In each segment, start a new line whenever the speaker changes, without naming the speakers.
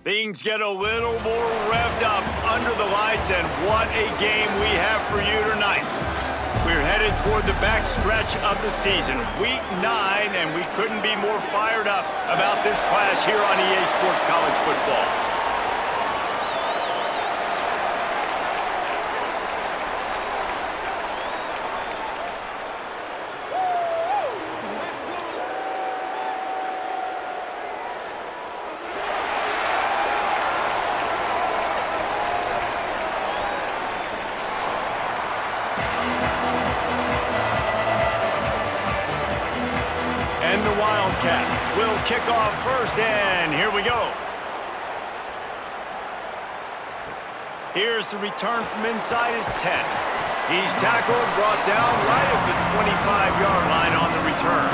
Things get a little more revved up under the lights, and what a game we have for you tonight. We're headed toward the back stretch of the season, Week 9, and we couldn't be more fired up about this clash here on EA Sports College Football. And the Wildcats will kick off first, and here we go. Here's the return from inside his 10. He's tackled, brought down right at the 25-yard line on the return.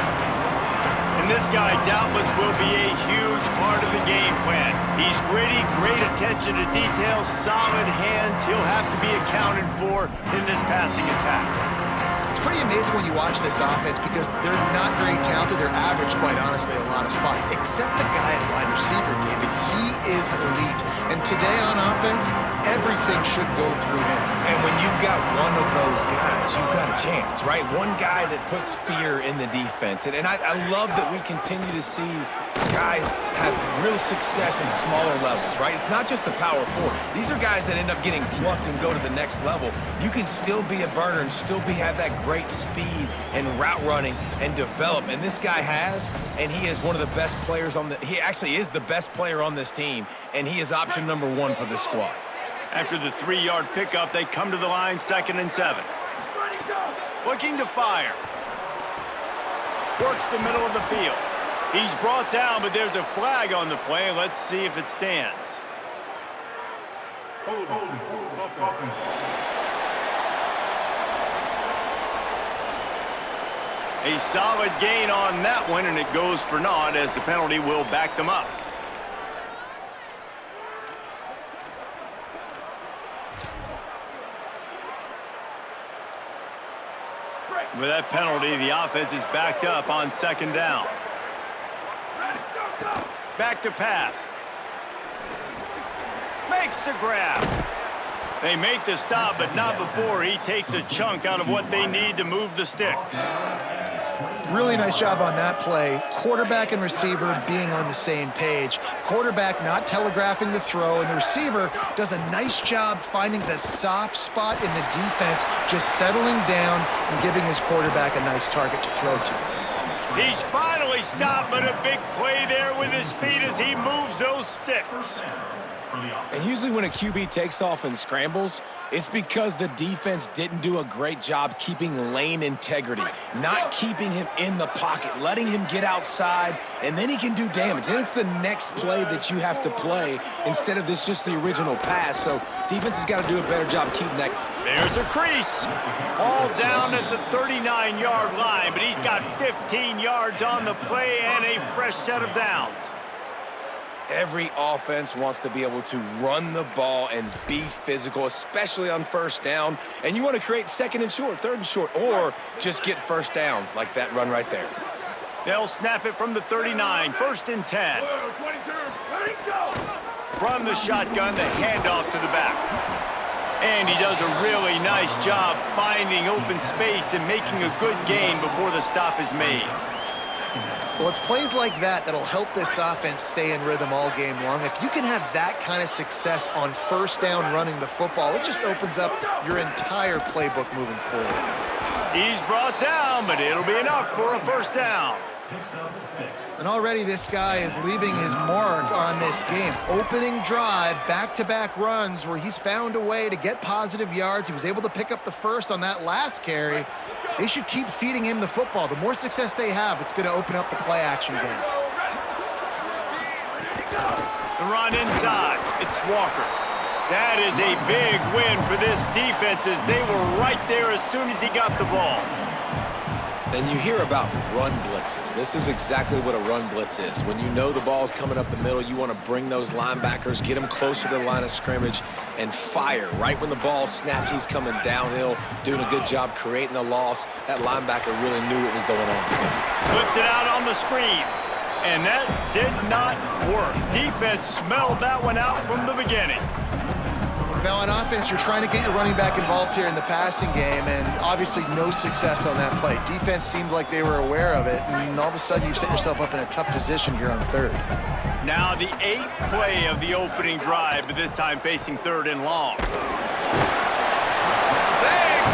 And this guy doubtless will be a huge part of the game plan. He's gritty, great attention to detail, solid hands. He'll have to be accounted for in this passing attack.
It's pretty amazing when you watch this offense because they're not very talented. They're average, quite honestly, a lot of spots, except the guy at wide receiver, David. He is elite. And today on offense, everything should go through him.
And when you've got one of those guys, you've got a chance, right? One guy that puts fear in the defense. And I love that we continue to see guys have real success in smaller levels, right? It's not just the power four. These are guys that end up getting plucked and go to the next level. You can still be a burner and still have that great speed and route running and develop. And this guy has, and he is one of the best players on he actually is the best player on this team, and he is option number 1 for this squad.
After the 3-yard pickup, they come to the line, 2nd and 7. Looking to fire. Works the middle of the field. He's brought down, but there's a flag on the play. Let's see if it stands. A solid gain on that one, and it goes for naught as the penalty will back them up. With that penalty, the offense is backed up on 2nd down. Back to pass. Makes the grab. They make the stop, but not before he takes a chunk out of what they need to move the sticks.
Really nice job on that play. Quarterback and receiver being on the same page. Quarterback not telegraphing the throw, and the receiver does a nice job finding the soft spot in the defense, just settling down and giving his quarterback a nice target to throw to.
He's finally stopped, but a big play there with his speed as he moves those sticks.
And usually when a QB takes off and scrambles, it's because the defense didn't do a great job keeping lane integrity, not keeping him in the pocket, letting him get outside, and then he can do damage. And it's the next play that you have to play instead of this just the original pass. So defense has got to do a better job keeping that.
There's a crease. All down at the 39-yard line, but he's got 15 yards on the play and a fresh set of downs.
Every offense wants to be able to run the ball and be physical, especially on 1st down. And you want to create 2nd and short, 3rd and short, or just get 1st downs like that run right there.
They'll snap it from the 39, 1st and 10. From the shotgun, the handoff to the back. And he does a really nice job finding open space and making a good gain before the stop is made.
Well, it's plays like that that'll help this offense stay in rhythm all game long. If you can have that kind of success on 1st down running the football, it just opens up your entire playbook moving forward.
He's brought down, but it'll be enough for a 1st down.
And already this guy is leaving his mark on this game. Opening drive, back-to-back runs where he's found a way to get positive yards. He was able to pick up the 1st on that last carry. They should keep feeding him the football. The more success they have, it's going to open up the play-action game.
The run inside. It's Walker. That is a big win for this defense as they were right there as soon as he got the ball.
Then you hear about run blitzes. This is exactly what a run blitz is. When you know the ball's coming up the middle, you want to bring those linebackers, get them closer to the line of scrimmage, and fire. Right when the ball snapped, he's coming downhill, doing a good job creating the loss. That linebacker really knew what was going on.
Puts it out on the screen. And that did not work. Defense smelled that one out from the beginning.
Now on offense, you're trying to get your running back involved here in the passing game, and obviously no success on that play. Defense seemed like they were aware of it, and all of a sudden you've set yourself up in a tough position here on third.
Now the 8th play of the opening drive, but this time facing 3rd and long. They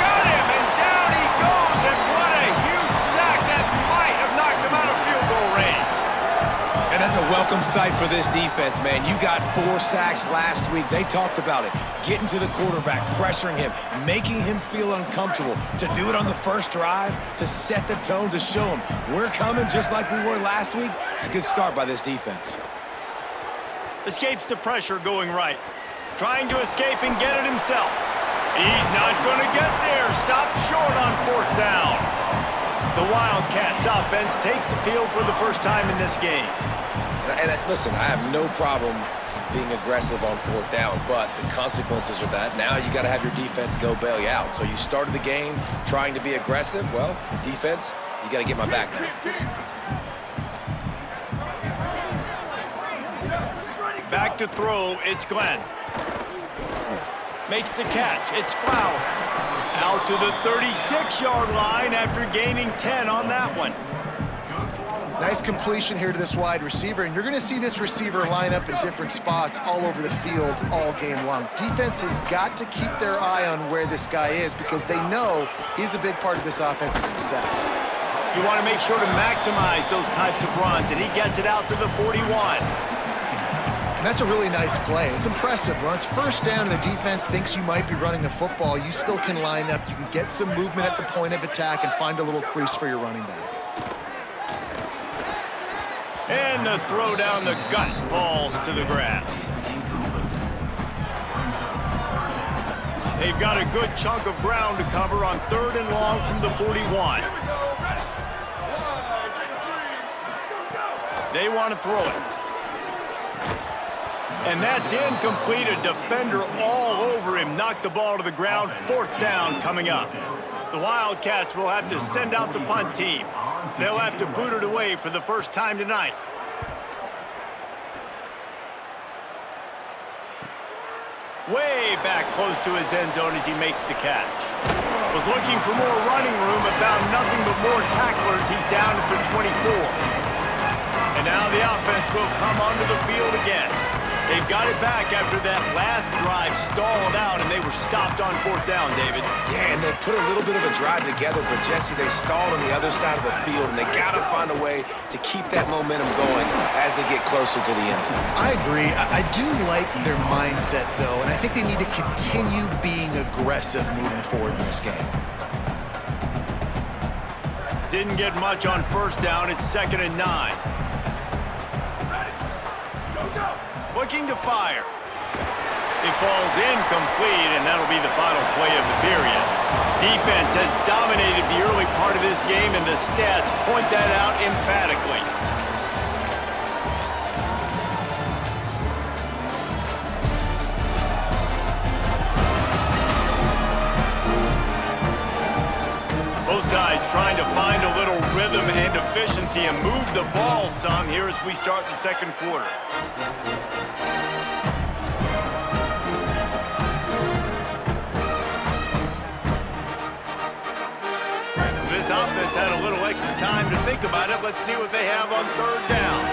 got him, and down he goes, and what a huge sack that might have knocked him out of field goal range.
And that's a welcome sight for this defense, man. You got 4 sacks last week. They talked about it. Getting to the quarterback, pressuring him, making him feel uncomfortable. To do it on the first drive, to set the tone, to show him we're coming just like we were last week. It's a good start by this defense.
Escapes the pressure going right. Trying to escape and get it himself. He's not going to get there. Stopped short on 4th down. The Wildcats offense takes the field for the first time in this game.
And listen, I have no problem being aggressive on 4th down, but the consequences of that, now you got to have your defense go bail you out. So you started the game trying to be aggressive. Well, defense, you got to get my back now.
Back to throw, it's Glenn. Makes the catch, it's Flowers. Out to the 36-yard line after gaining 10 on that one.
Nice completion here to this wide receiver, and you're going to see this receiver line up in different spots all over the field all game long. Defense has got to keep their eye on where this guy is because they know he's a big part of this offense's success.
You want to make sure to maximize those types of runs, and he gets it out to the 41.
And that's a really nice play. It's impressive. When it's 1st down and the defense thinks you might be running the football, you still can line up. You can get some movement at the point of attack and find a little crease for your running back.
And the throw down the gut falls to the grass. They've got a good chunk of ground to cover on 3rd and long from the 41. They want to throw it. And that's incomplete. A defender all over him. Knocked the ball to the ground. 4th down coming up. The Wildcats will have to send out the punt team. They'll have to boot it away for the first time tonight. Way back close to his end zone as he makes the catch. Was looking for more running room, but found nothing but more tacklers. He's down to the 24. And now the offense will come onto the field again. They've got it back after that last drive stalled out, and they were stopped on 4th down, David.
Yeah, and they put a little bit of a drive together, but, Jesse, they stalled on the other side of the field, and they got to find a way to keep that momentum going as they get closer to the end zone.
I agree. I do like their mindset, though, and I think they need to continue being aggressive moving forward in this game.
Didn't get much on 1st down. It's 2nd and 9. Looking to fire. It falls incomplete, and that'll be the final play of the period. Defense has dominated the early part of this game, and the stats point that out emphatically. Both sides trying to find a little rhythm and efficiency and move the ball some here as we start the 2nd quarter. This offense had a little extra time to think about it. Let's see what they have on 3rd down.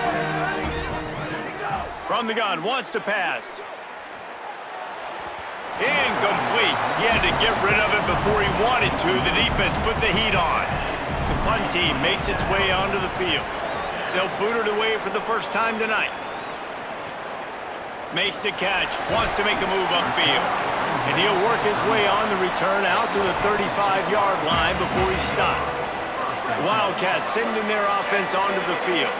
From the gun, wants to pass. Incomplete. He had to get rid of it before he wanted to. The defense put the heat on. The punt team makes its way onto the field. They'll boot it away for the first time tonight. Makes the catch, wants to make a move upfield. And he'll work his way on the return out to the 35-yard line before he's stopped. Wildcats sending their offense onto the field.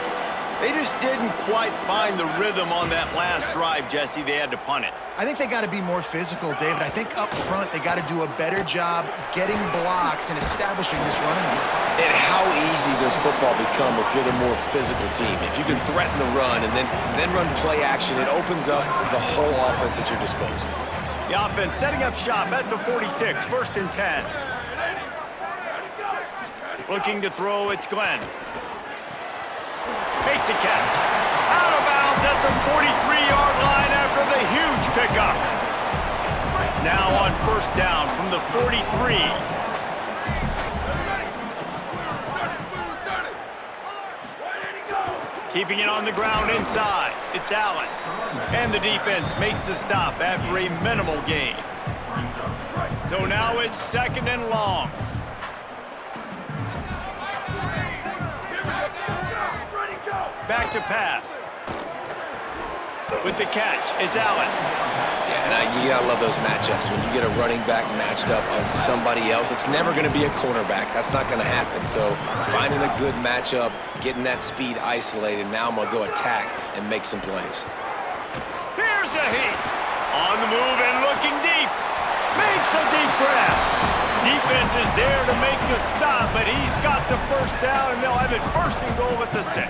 They just didn't quite find the rhythm on that last drive, Jesse. They had to punt it.
I think they got to be more physical, David. I think up front they got to do a better job getting blocks and establishing this running game.
And how easy does football become if you're the more physical team? If you can threaten the run and then run play action, it opens up the whole offense at your disposal.
The offense setting up shop at the 46, 1st and 10. Looking to throw, it's Glenn. Makes a catch. Out of bounds at the 43-yard line after the huge pickup. Now on first down from the 43. Keeping it on the ground inside. It's Allen. And the defense makes the stop after a minimal gain. So now it's second and long. Back to pass. With the catch, it's Allen.
Yeah, and you gotta love those matchups. When you get a running back matched up on somebody else, it's never gonna be a cornerback. That's not gonna happen. So finding a good matchup, getting that speed isolated, now I'm gonna go attack and make some plays.
Here's a heat. On the move and looking deep. Makes a deep grab. Defense is there to make the stop, but he's got the first down, and they'll have it first and goal at the 6.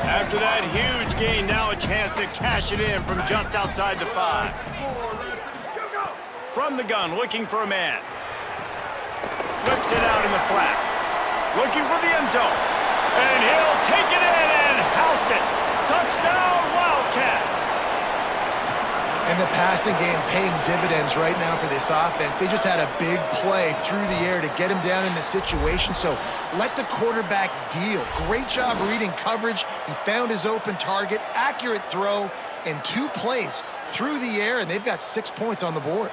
After that huge gain, now a chance to cash it in from just outside the 5. From the gun, looking for a man. Flips it out in the flat. Looking for the end zone. And he'll take it in and house it. Touchdown, Wildcats.
And the passing game paying dividends right now for this offense. They just had a big play through the air to get him down in the situation, so let the quarterback deal. Great job reading coverage. He found his open target, accurate throw, and 2 plays through the air, and they've got 6 points on the board.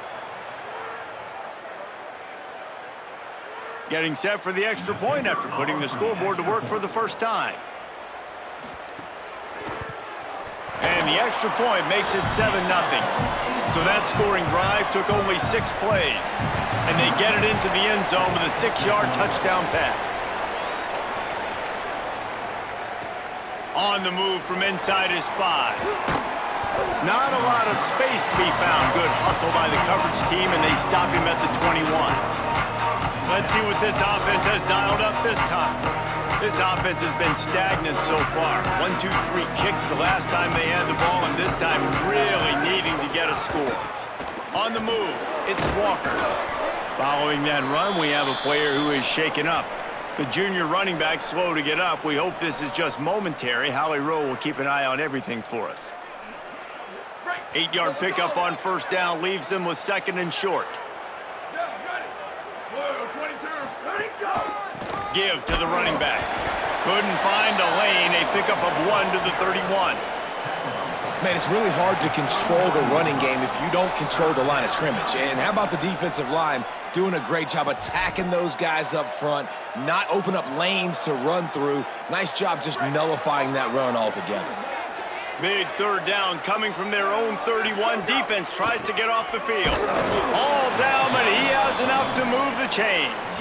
Getting set for the extra point after putting the scoreboard to work for the first time. And the extra point makes it 7-0. So that scoring drive took only 6 plays. And they get it into the end zone with a 6-yard touchdown pass. On the move from inside his 5. Not a lot of space to be found. Good hustle by the coverage team, and they stop him at the 21. Let's see what this offense has dialed up this time. This offense has been stagnant so far. 1-2-3 kick the last time they had the ball, and this time really needing to get a score. On the move, it's Walker. Following that run, we have a player who is shaken up. The junior running back slow to get up. We hope this is just momentary. Howie Rowe will keep an eye on everything for us. 8-yard pickup on first down leaves them with second and short. Give to the running back. Couldn't find a lane. A pickup of 1 to the 31.
Man, it's really hard to control the running game if you don't control the line of scrimmage. And how about the defensive line doing a great job attacking those guys up front, not open up lanes to run through. Nice job just nullifying that run altogether.
Big third down coming from their own 31. Defense tries to get off the field. All down, but he has enough to move the chains.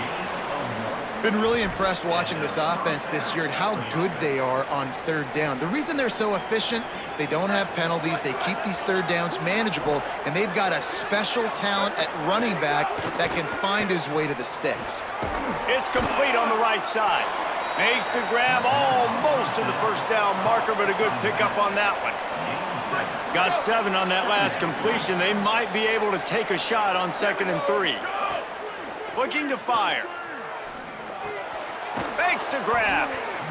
Been really impressed watching this offense this year and how good they are on third down. The reason they're so efficient, they don't have penalties, they keep these third downs manageable, and they've got a special talent at running back that can find his way to the sticks.
It's complete on the right side. Makes the grab almost to the first down marker, but a good pickup on that one. Got 7 on that last completion. They might be able to take a shot on 2nd and 3. Looking to fire. Makes the grab.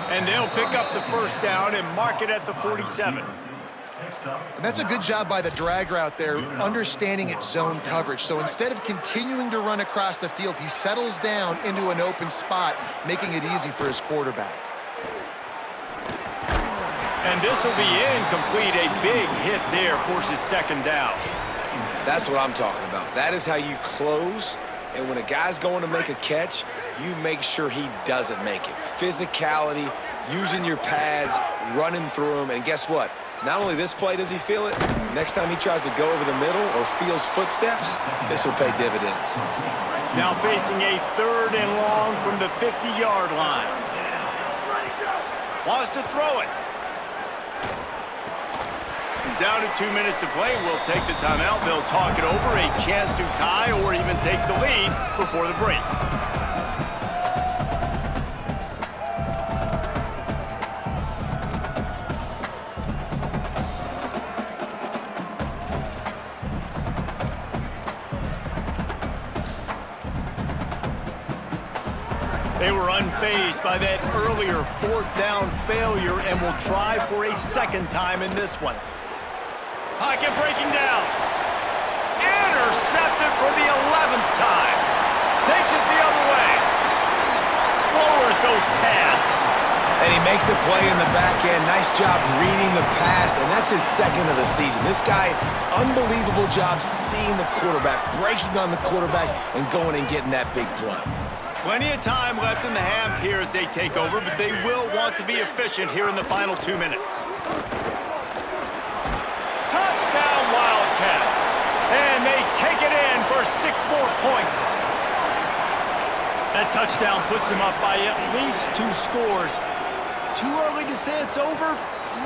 And they'll pick up the first down and mark it at the 47.
And that's a good job by the drag route there, understanding its zone coverage. So instead of continuing to run across the field, he settles down into an open spot, making it easy for his quarterback.
And this will be incomplete. A big hit there forces 2nd down.
That's what I'm talking about. That is how you close. And when a guy's going to make a catch, you make sure he doesn't make it. Physicality, using your pads, running through them. And guess what? Not only this play does he feel it, next time he tries to go over the middle or feels footsteps, this will pay dividends.
Now facing a 3rd and long from the 50-yard line. Wants to throw it. Down to 2 minutes to play. We'll take the timeout. They'll talk it over. A chance to tie or even take the lead before the break. They were unfazed by that earlier fourth down failure and will try for a second time in this one. Pocket breaking down. Intercepted for the 11th time. Takes it the other way. Lowers those pads.
And he makes a play in the back end. Nice job reading the pass, and that's his second of the season. This guy, unbelievable job seeing the quarterback, breaking on the quarterback, and going and getting that big play.
Plenty of time left in the half here as they take over, but they will want to be efficient here in the final 2 minutes. Touchdown, Wildcats. And they take it in for 6 more points. That touchdown puts them up by at least 2 scores. Too early to say it's over?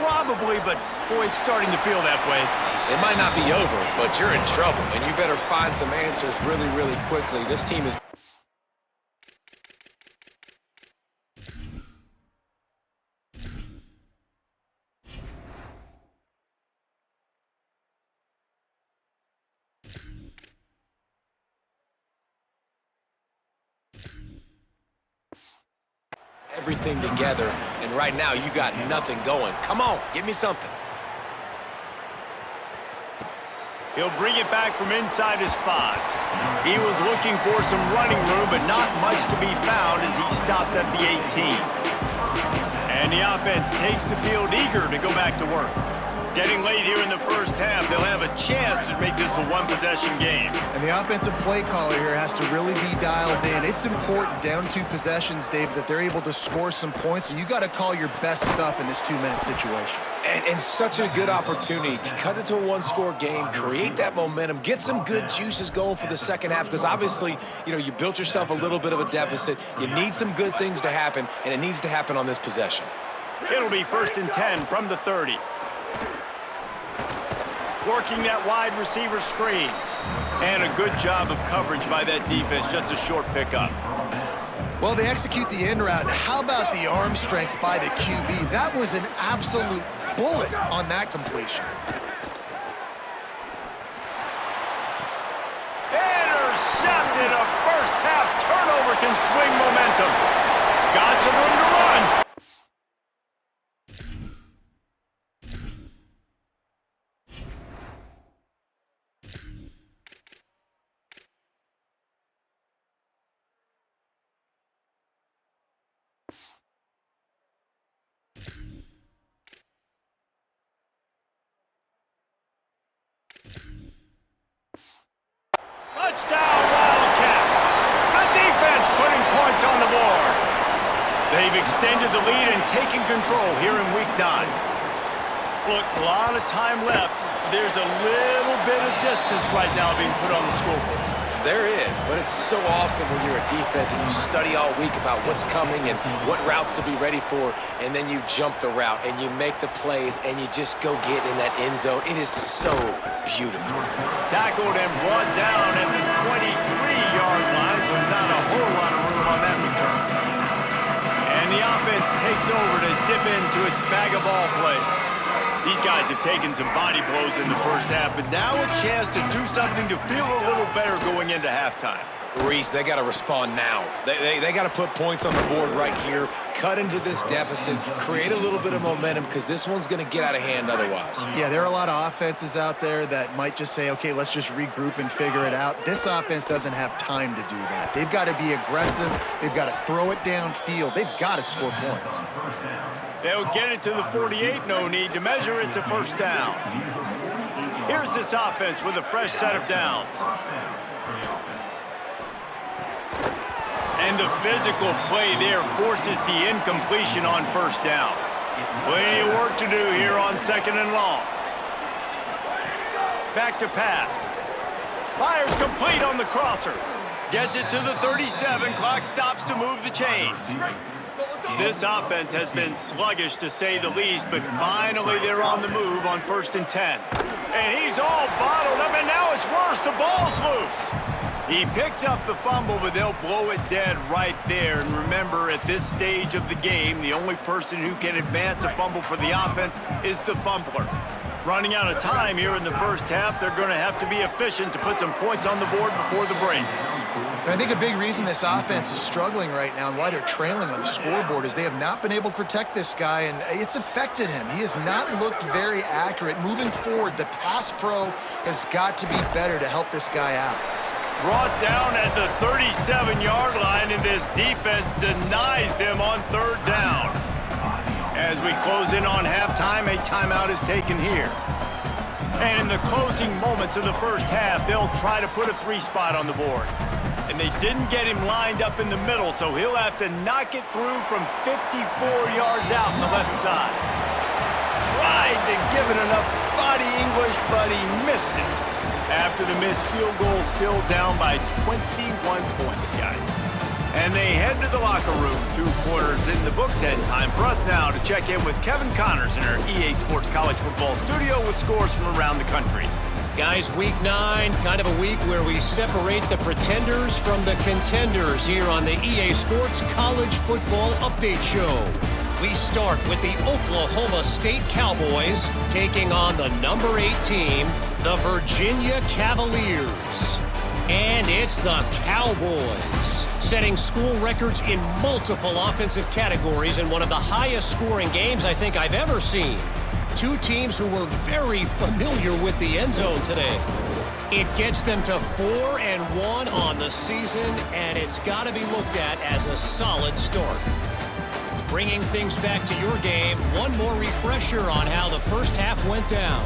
Probably, but boy, it's starting to feel that way.
It might not be over, but you're in trouble, and you better find some answers really, really quickly. This team is... everything together, and right now you got nothing going. Come on, give me something.
He'll bring it back from inside his 5. He was looking for some running room, but not much to be found as he stopped at the 18. And the offense takes the field eager to go back to work. Getting late here in the first half, they'll have a chance to make this a one-possession game.
And the offensive play caller here has to really be dialed in. It's important down 2 possessions, Dave, that they're able to score some points. So you got to call your best stuff in this 2-minute situation.
And such a good opportunity to cut into a 1-score game, create that momentum, get some good juices going for the second half, because obviously, you know, you built yourself a little bit of a deficit. You need some good things to happen, and it needs to happen on this possession.
It'll be 1st and 10 from the 30. Working that wide receiver screen. And a good job of coverage by that defense, just a short pickup.
Well, they execute the in route. How about the arm strength by the QB? That was an absolute bullet on that completion.
Intercepted. A first half turnover can swing momentum. Got some room to run. Touchdown, Wildcats. The defense putting points on the board. They've extended the lead and taken control here in Week 9. Look, a lot of time left. There's a little bit of distance right now being put on the scoreboard.
There is, but it's so awesome when you're a defense and you study all week about what's coming and what routes to be ready for, and then you jump the route and you make the plays and you just go get in that end zone. It is so beautiful.
Tackled and brought down at the 23-yard line, so not a whole lot of room on that return. And the offense takes over to dip into its bag of ball plays. These guys have taken some body blows in the first half, but now a chance to do something to feel a little better going into halftime.
Reese, they got to respond now. They got to put points on the board right here, cut into this deficit, create a little bit of momentum, because this one's going to get out of hand otherwise.
Yeah, there are a lot of offenses out there that might just say, okay, let's just regroup and figure it out. This offense doesn't have time to do that. They've got to be aggressive. They've got to throw it downfield. They've got to score points.
They'll get it to the 48, no need to measure. It's a first down. Here's this offense with a fresh set of downs. And the physical play there forces the incompletion on first down. Plenty of work to do here on 2nd and long. Back to pass. Fires complete on the crosser. Gets it to the 37. Clock stops to move the chains. This offense has been sluggish, to say the least, but finally they're on the move on 1st and 10. And he's all bottled up, and now it's worse. The ball's loose. He picks up the fumble, but they'll blow it dead right there. And remember, at this stage of the game, the only person who can advance a fumble for the offense is the fumbler. Running out of time here in the first half, they're going to have to be efficient to put some points on the board before the break.
And I think a big reason this offense is struggling right now and why they're trailing on the scoreboard is they have not been able to protect this guy, and it's affected him. He has not looked very accurate. Moving forward, the pass pro has got to be better to help this guy out.
Brought down at the 37-yard line, and this defense denies them on third down. As we close in on halftime, a timeout is taken here. And in the closing moments of the first half, they'll try to put a 3-spot on the board. And they didn't get him lined up in the middle, so he'll have to knock it through from 54 yards out on the left side. Tried to give it enough body English, but he missed it. After the missed field goal, still down by 21 points, guys. And they head to the locker room. 2 quarters in the books, and time for us now to check in with Kevin Connors in our EA Sports College Football studio with scores from around the country.
Guys, week 9, kind of a week where we separate the pretenders from the contenders here on the EA Sports College Football Update Show. We start with the Oklahoma State Cowboys taking on the number 8 team, the Virginia Cavaliers. And it's the Cowboys, setting school records in multiple offensive categories in one of the highest scoring games I think I've ever seen. 2 teams who were very familiar with the end zone today. It gets them to 4-1 on the season, and it's got to be looked at as a solid start. Bringing things back to your game, one more refresher on how the first half went down.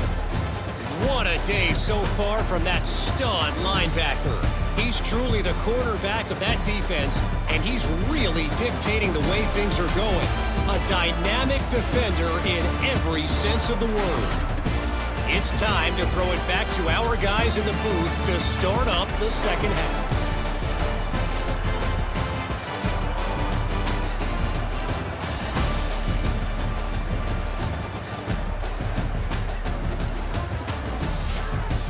What a day so far from that stud linebacker. He's truly the quarterback of that defense, and he's really dictating the way things are going. A dynamic defender in every sense of the word. It's time to throw it back to our guys in the booth to start up the second half.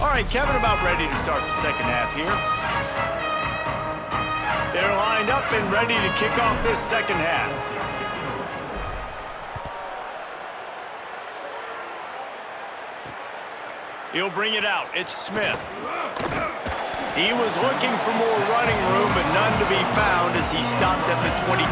All right, Kevin, about ready to start the second half here. They're lined up and ready to kick off this second half. He'll bring it out. It's Smith. He was looking for more running room, but none to be found as he stopped at the 23.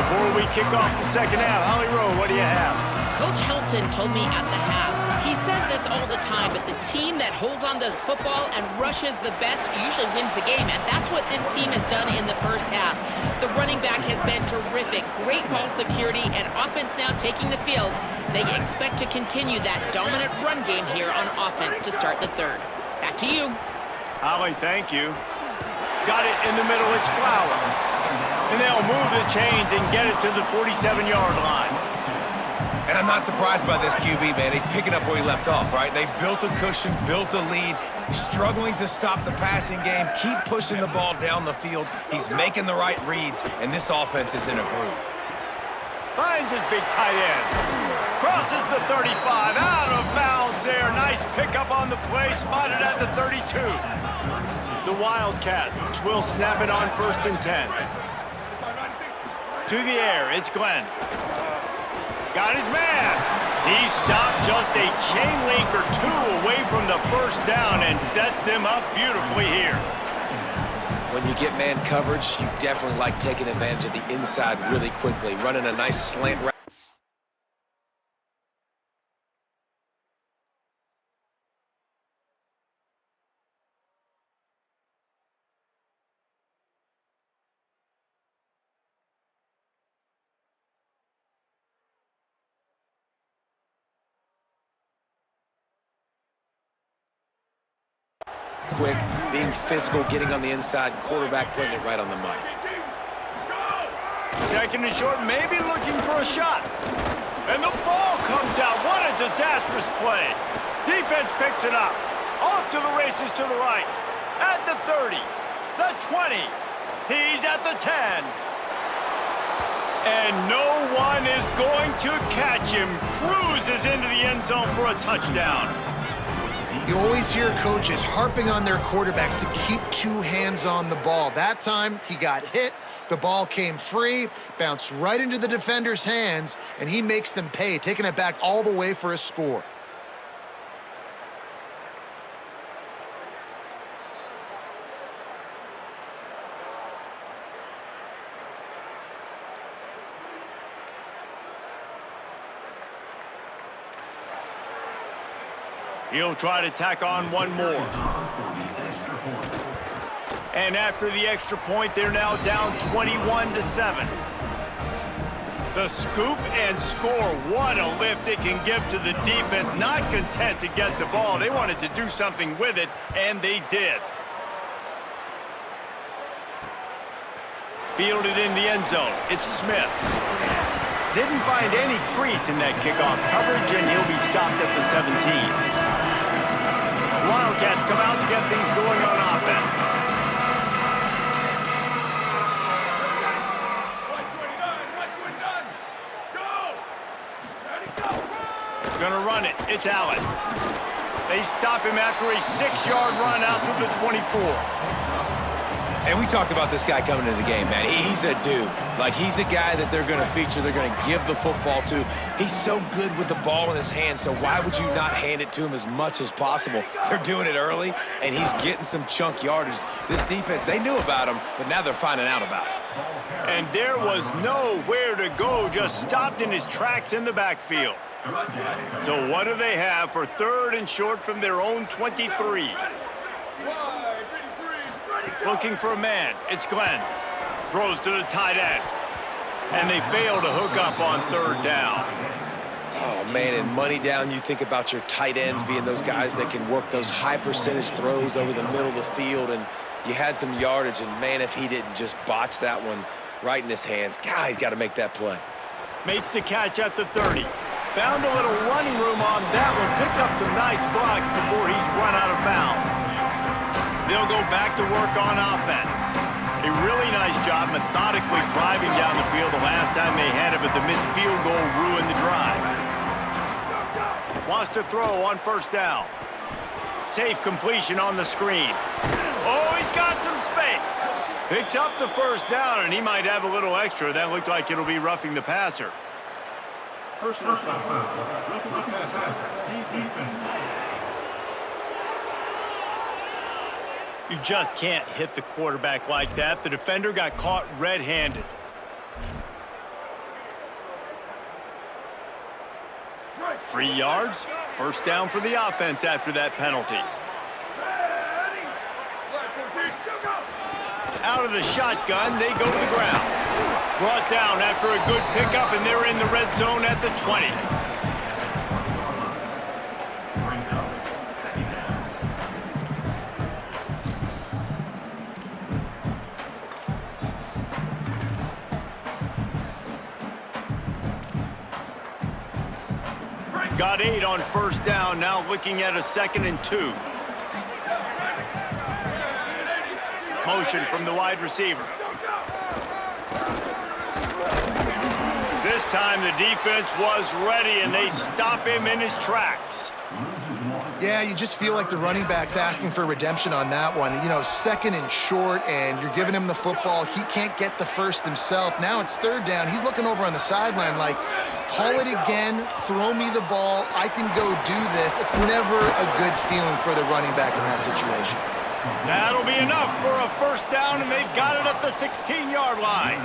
Before we kick off the second half, Holly Rowe, what do you have?
Coach Helton told me at the half, he says this all the time, but the team that holds on to the football and rushes the best usually wins the game, and that's what this team has done in the first half. The running back has been terrific. Great ball security and offense now taking the field. They expect to continue that dominant run game here on offense to start the third. Back to you.
Holly, thank you. Got it in the middle. It's Flowers. And they'll move the chains and get it to the 47-yard line.
And I'm not surprised by this QB, man. He's picking up where he left off, right? They've built a cushion, built a lead, struggling to stop the passing game, keep pushing the ball down the field. He's making the right reads, and this offense is in a groove.
Finds his big tight end. Crosses the 35, out of bounds there. Nice pickup on the play, spotted at the 32. The Wildcats will snap it on 1st and 10. To the air, it's Glenn. Got his man. He stopped just a chain link or 2 away from the first down and sets them up beautifully here.
When you get man coverage, you definitely like taking advantage of the inside really quickly, running a nice slant route. Quick, being physical, getting on the inside, quarterback putting it right on the money.
2nd and short, maybe looking for a shot. And the ball comes out. What a disastrous play. Defense picks it up. Off to the races to the right. At the 30, the 20. He's at the 10. And no one is going to catch him. Cruises into the end zone for a touchdown.
You always hear coaches harping on their quarterbacks to keep 2 hands on the ball. That time, he got hit, the ball came free, bounced right into the defender's hands, and he makes them pay, taking it back all the way for a score.
He'll try to tack on one more. And after the extra point, they're now down 21-7. The scoop and score. What a lift it can give to the defense. Not content to get the ball. They wanted to do something with it, and they did. Fielded in the end zone. It's Smith. Didn't find any crease in that kickoff coverage, and he'll be stopped at the 17. Wildcats come out to get things going on offense. Gonna run it. It's Allen. They stop him after a 6-yard run out to the 24.
And we talked about this guy coming into the game, man. He's a dude. Like, he's a guy that they're going to feature, they're going to give the football to. He's so good with the ball in his hands, so why would you not hand it to him as much as possible? They're doing it early, and he's getting some chunk yardage. This defense, they knew about him, but now they're finding out about it.
And there was nowhere to go, just stopped in his tracks in the backfield. So what do they have for 3rd and short from their own 23? Looking for a man. It's Glenn. Throws to the tight end. And they fail to hook up on 3rd down.
Oh, man, in money down, you think about your tight ends being those guys that can work those high-percentage throws over the middle of the field, and you had some yardage, and, man, if he didn't just botch that one right in his hands, God, he's got to make that play.
Makes the catch at the 30. Found a little running room on that one. Picked up some nice blocks before he's run out of bounds. They'll go back to work on offense. A really nice job methodically driving down the field the last time they had it, but the missed field goal ruined the drive. Wants to throw on 1st down. Safe completion on the screen. Oh, he's got some space. Picks up the 1st down, and he might have a little extra. That looked like it'll be roughing the passer.
Personal foul. Roughing the passer. Defense.
You just can't hit the quarterback like that. The defender got caught red-handed. Free yards. 1st down for the offense after that penalty. Out of the shotgun, they go to the ground. Brought down after a good pickup, and they're in the red zone at the 20. Got 8 on 1st down, now looking at a 2nd and 2. Motion from the wide receiver. This time the defense was ready, and they stop him in his tracks.
Yeah, you just feel like the running back's asking for redemption on that one. You know, 2nd and short, and you're giving him the football. He can't get the 1st himself. Now it's 3rd down. He's looking over on the sideline like, call it again, throw me the ball, I can go do this. It's never a good feeling for the running back in that situation.
That'll be enough for a 1st down, and they've got it at the 16-yard line.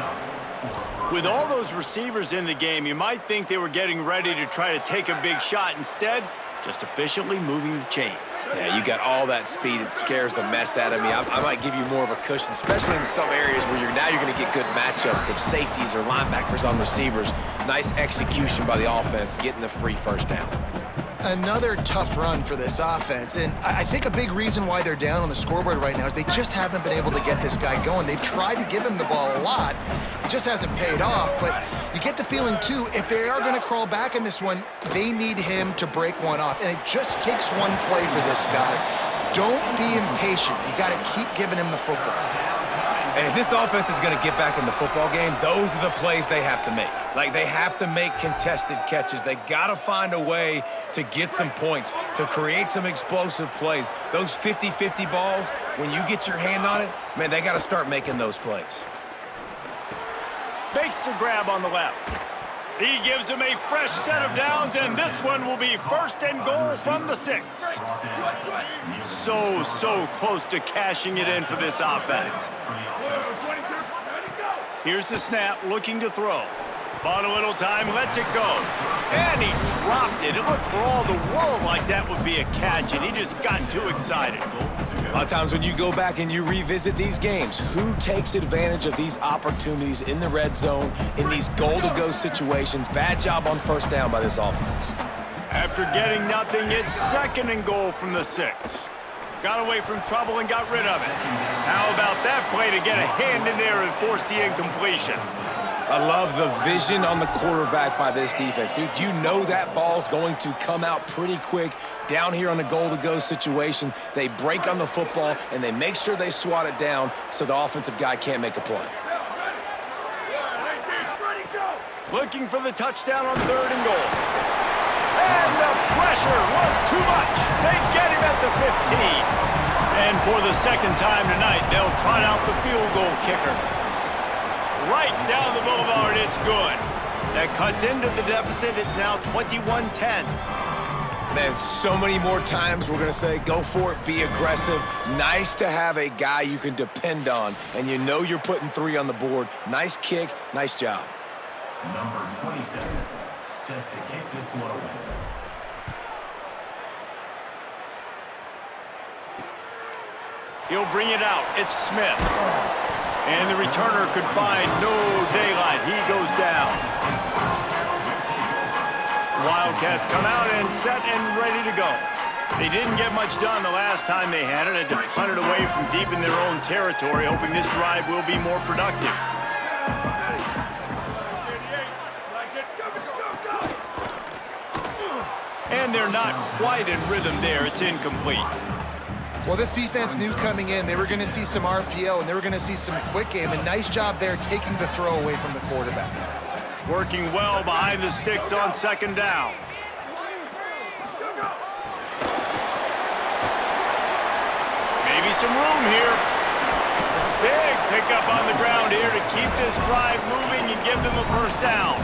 With all those receivers in the game, you might think they were getting ready to try to take a big shot. Instead, just efficiently moving the chains.
Yeah, you got all that speed. It scares the mess out of me. I might give you more of a cushion, especially in some areas where you're going to get good matchups of safeties or linebackers on receivers. Nice execution by the offense, getting the free 1st down.
Another tough run for this offense, and I think a big reason why they're down on the scoreboard right now is they just haven't been able to get this guy going. They've tried to give him the ball a lot. It just hasn't paid off, but you get the feeling, too, if they are going to crawl back in this one, they need him to break one off, and it just takes one play for this guy. Don't be impatient. You got to keep giving him the football.
And if this offense is going to get back in the football game, those are the plays they have to make. Like, they have to make contested catches. They got to find a way to get some points, to create some explosive plays. Those 50-50 balls, when you get your hand on it, man, they got to start making those plays.
Makes the grab on the left. He gives him a fresh set of downs, and this one will be 1st and goal from the 6. So close to cashing it in for this offense. Here's the snap, looking to throw. Bought a little time, lets it go. And he dropped it. It looked for all the world like that would be a catch, and he just got too excited.
A lot of times when you go back and you revisit these games, who takes advantage of these opportunities in the red zone, in these goal-to-go situations? Bad job on first down by this offense.
After getting nothing, it's 2nd and goal from the 6. Got away from trouble and got rid of it. How about that play to get a hand in there and force the incompletion?
I love the vision on the quarterback by this defense. Dude, you know that ball's going to come out pretty quick down here on the goal-to-go situation. They break on the football, and they make sure they swat it down so the offensive guy can't make a play.
Looking for the touchdown on 3rd and goal. And the pressure was too much. They get him at the 15. And for the 2nd time tonight, they'll trot out the field goal kicker. Right down the boulevard, it's good. That cuts into the deficit. It's now 21-10.
Man, so many more times we're going to say, go for it, be aggressive. Nice to have a guy you can depend on, and you know you're putting 3 on the board. Nice kick, nice job.
Number 27, set to kick this one.
He'll bring it out. It's Smith. And the returner could find no daylight. He goes down. Wildcats come out and set and ready to go. They didn't get much done the last time they had it. Had to punt it away from deep in their own territory, hoping this drive will be more productive. And they're not quite in rhythm there. It's incomplete.
Well, this defense knew coming in they were going to see some RPO and they were going to see some quick game. A nice job there taking the throw away from the quarterback.
Working well behind the sticks on 2nd down. Maybe some room here. Big pickup on the ground here to keep this drive moving and give them a 1st down.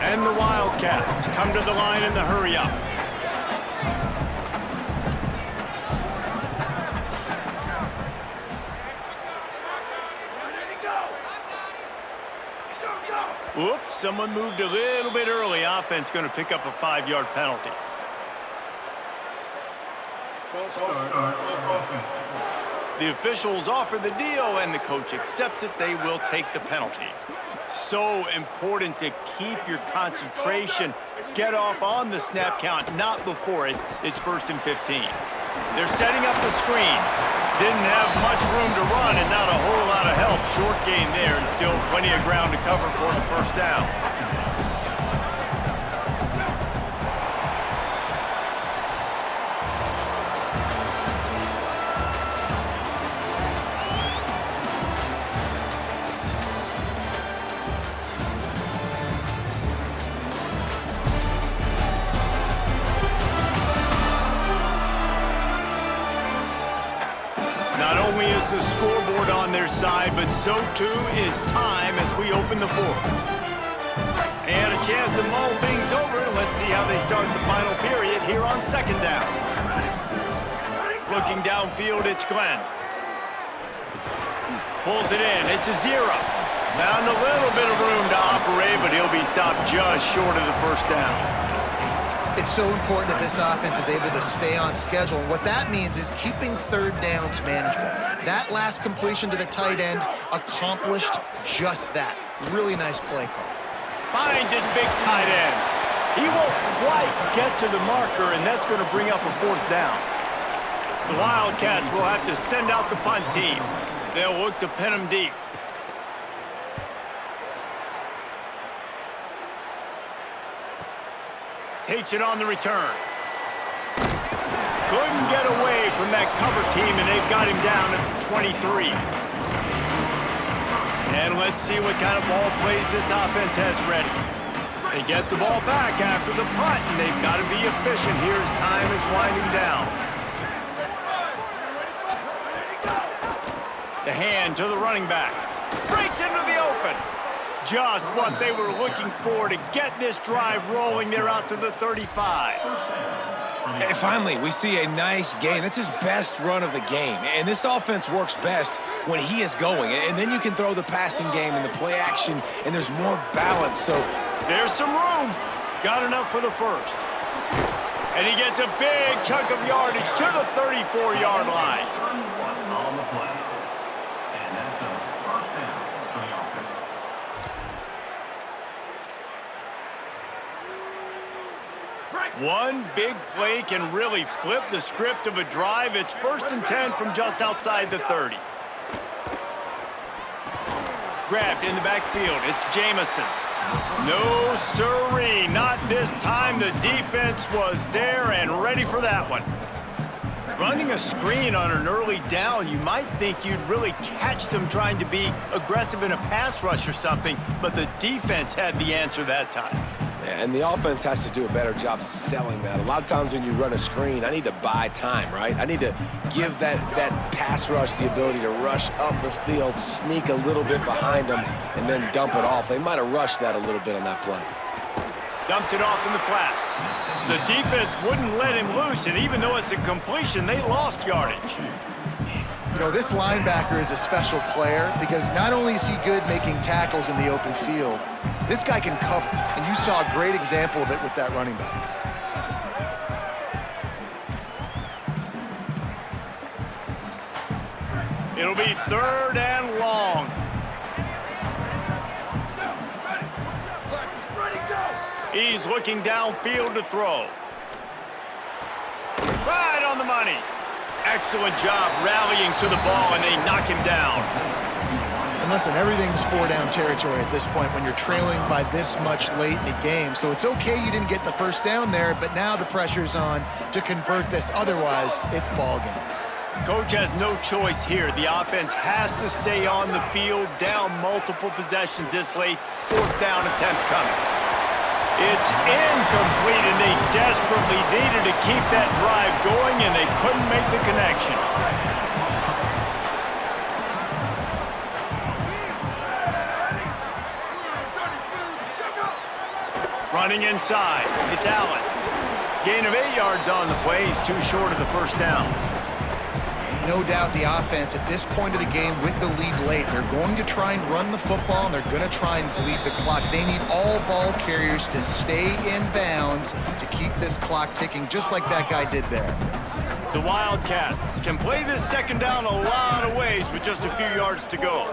And the Wildcats come to the line in the hurry-up. Oops, someone moved a little bit early. Offense going to pick up a 5-yard penalty. The officials offer the deal, and the coach accepts it. They will take the penalty. So important to keep your concentration. Get off on the snap count, not before it. It's 1st and 15. They're setting up the screen. Didn't have much room to run and not a whole lot of help. Short gain there and still plenty of ground to cover for the 1st down. Not only is the scoreboard on their side, but so too is time as we open the 4th. And a chance to mull things over. Let's see how they start the final period here on 2nd down. Looking downfield, it's Glenn. Pulls it in. It's a 0. Found a little bit of room to operate, but he'll be stopped just short of the 1st down.
It's so important that this offense is able to stay on schedule. And what that means is keeping 3rd downs manageable. That last completion to the tight end accomplished just that. Really nice play call.
Finds his big tight end. He won't quite get to the marker, and that's going to bring up a 4th down. The Wildcats will have to send out the punt team. They'll look to pin him deep. Takes it on the return. Couldn't get away from that cover team, and they've got him down at the 23. And let's see what kind of ball plays this offense has ready. They get the ball back after the punt, and they've got to be efficient here as time is winding down. The hand to the running back. Breaks into the open. Just what they were looking for to get this drive rolling. They're out to the 35.
And finally, we see a nice gain. That's his best run of the game. And this offense works best when he is going. And then you can throw the passing game and the play action, and there's more balance. So
There's some room. Got enough for the first. And he gets a big chunk of yardage to the 34-yard line.
31 on the play. And that's a first down for the offense.
One big play can really flip the script of a drive. It's 1st and 10 from just outside the 30. Grabbed in the backfield. It's Jamison. No sirree, not this time. The defense was there and ready for that one. Running a screen on an early down, you might think you'd really catch them trying to be aggressive in a pass rush or something, but the defense had the answer that time.
Yeah, and the offense has to do a better job selling that. A lot of times when you run a screen, I need to buy time, right? I need to give that pass rush the ability to rush up the field, sneak a little bit behind them, and then dump it off. They might have rushed that a little bit on that play.
Dumps it off in the flats. The defense wouldn't let him loose, and even though it's a completion, they lost yardage.
You know, this linebacker is a special player because not only is he good making tackles in the open field, this guy can cover, and you saw a great example of it with that running back.
It'll be 3rd and long. He's looking downfield to throw. Right on the money. Excellent job rallying to the ball, and they knock him down.
And listen, everything's 4-down territory at this point when you're trailing by this much late in the game. So it's okay you didn't get the first down there, but now the pressure's on to convert this. Otherwise, it's ball game.
Coach has no choice here. The offense has to stay on the field, down multiple possessions this late. 4th down attempt coming. It's incomplete, and they desperately needed to keep that drive going, and they couldn't make the connection. Running inside, it's Allen. Gain of 8 yards on the play. He's too short of the first down.
No doubt the offense at this point of the game with the lead late, they're going to try and run the football, and they're going to try and bleed the clock. They need all ball carriers to stay in bounds to keep this clock ticking, just like that guy did there.
The Wildcats can play this 2nd down a lot of ways with just a few yards to go.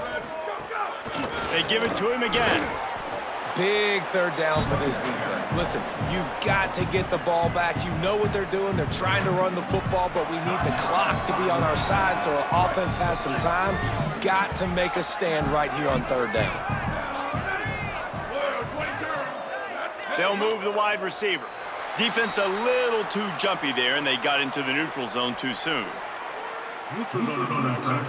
They give it to him again.
Big 3rd down for this defense. Listen, you've got to get the ball back. You know what they're doing. They're trying to run the football, but we need the clock to be on our side so our offense has some time. Got to make a stand right here on 3rd down.
They'll move the wide receiver. Defense a little too jumpy there, and they got into the neutral zone too soon.
Neutral zone defense.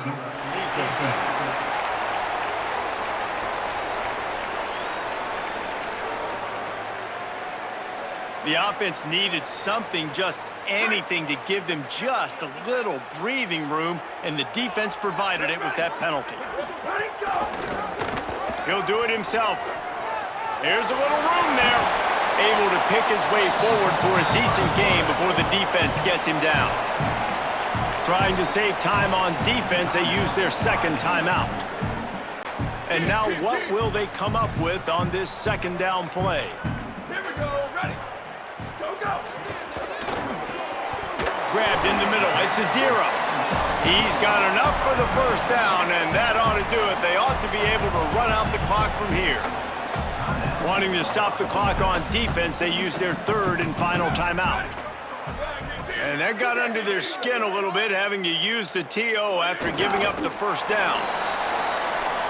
The offense needed something, just anything, to give them just a little breathing room, and the defense provided it with that penalty. He'll do it himself. There's a little room there. Able to pick his way forward for a decent game before the defense gets him down. Trying to save time on defense, they use their 2nd timeout. And now what will they come up with on this 2nd down play? Grabbed in the middle. It's a 0. He's got enough for the first down, and that ought to do it. They ought to be able to run out the clock from here. Wanting to stop the clock on defense, they use their 3rd and final timeout. And that got under their skin a little bit, having to use the TO after giving up the first down.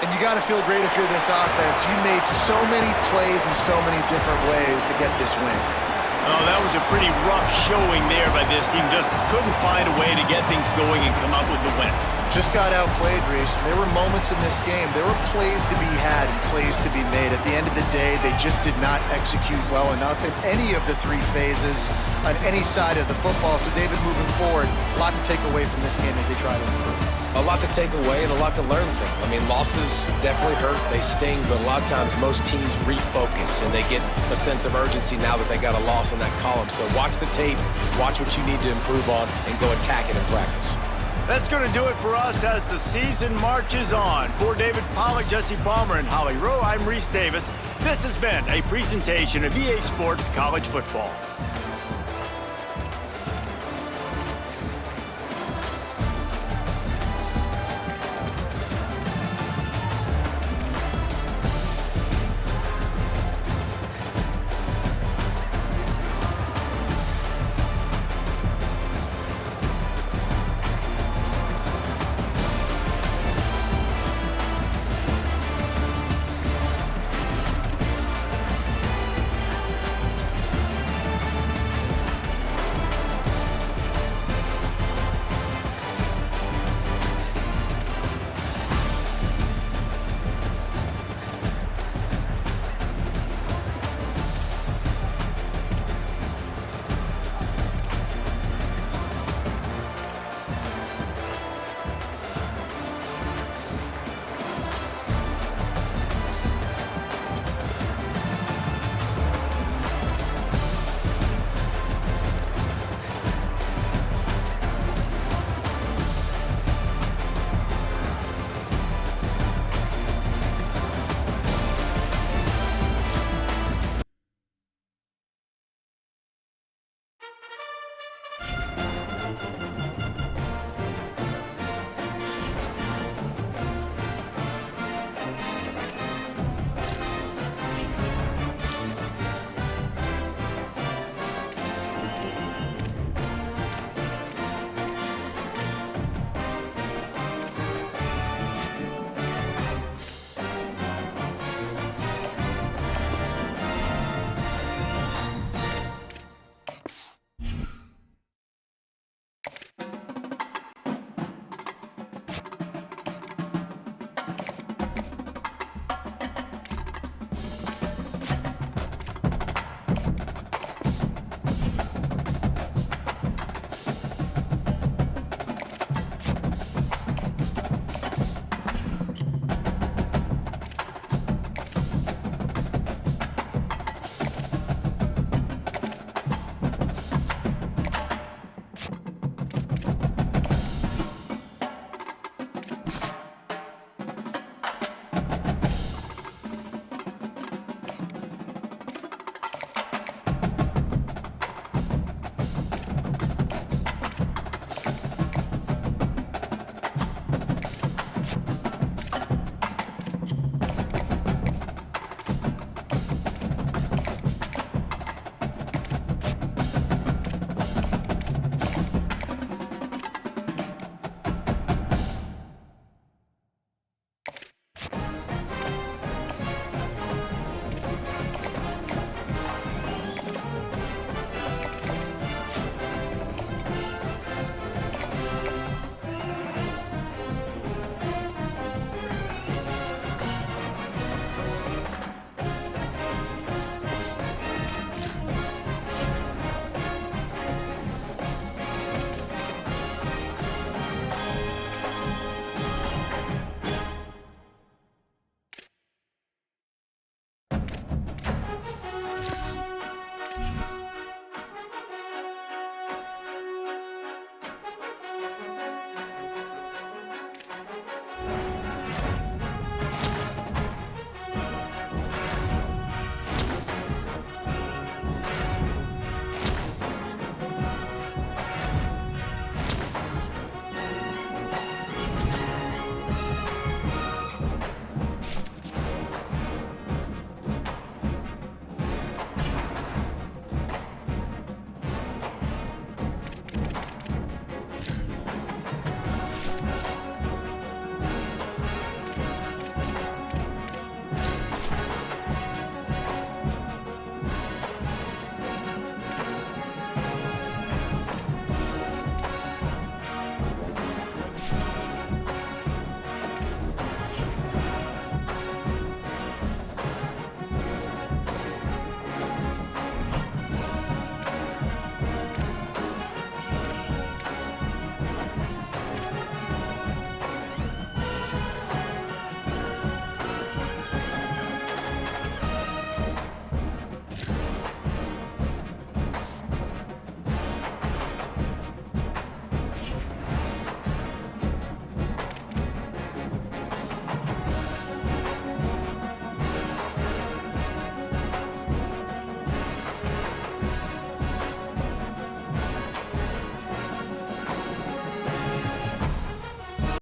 And you got to feel great if you're this offense. You made so many plays in so many different ways to get this win.
Oh, that was a pretty rough showing there by this team. Just couldn't find a way to get things going and come up with the win.
Just got outplayed, Reese. There were moments in this game. There were plays to be had and plays to be made. At the end of the day, they just did not execute well enough in any of the 3 phases on any side of the football. So, David, moving forward, a lot to take away from this game as they try to improve.
A lot to take away and a lot to learn from. I mean, losses definitely hurt. They sting, but a lot of times most teams refocus and they get a sense of urgency now that they got a loss in that column. So watch the tape, watch what you need to improve on, and go attack it in practice.
That's going to do it for us as the season marches on. For David Pollack, Jesse Palmer, and Holly Rowe, I'm Reese Davis. This has been a presentation of EA Sports College Football.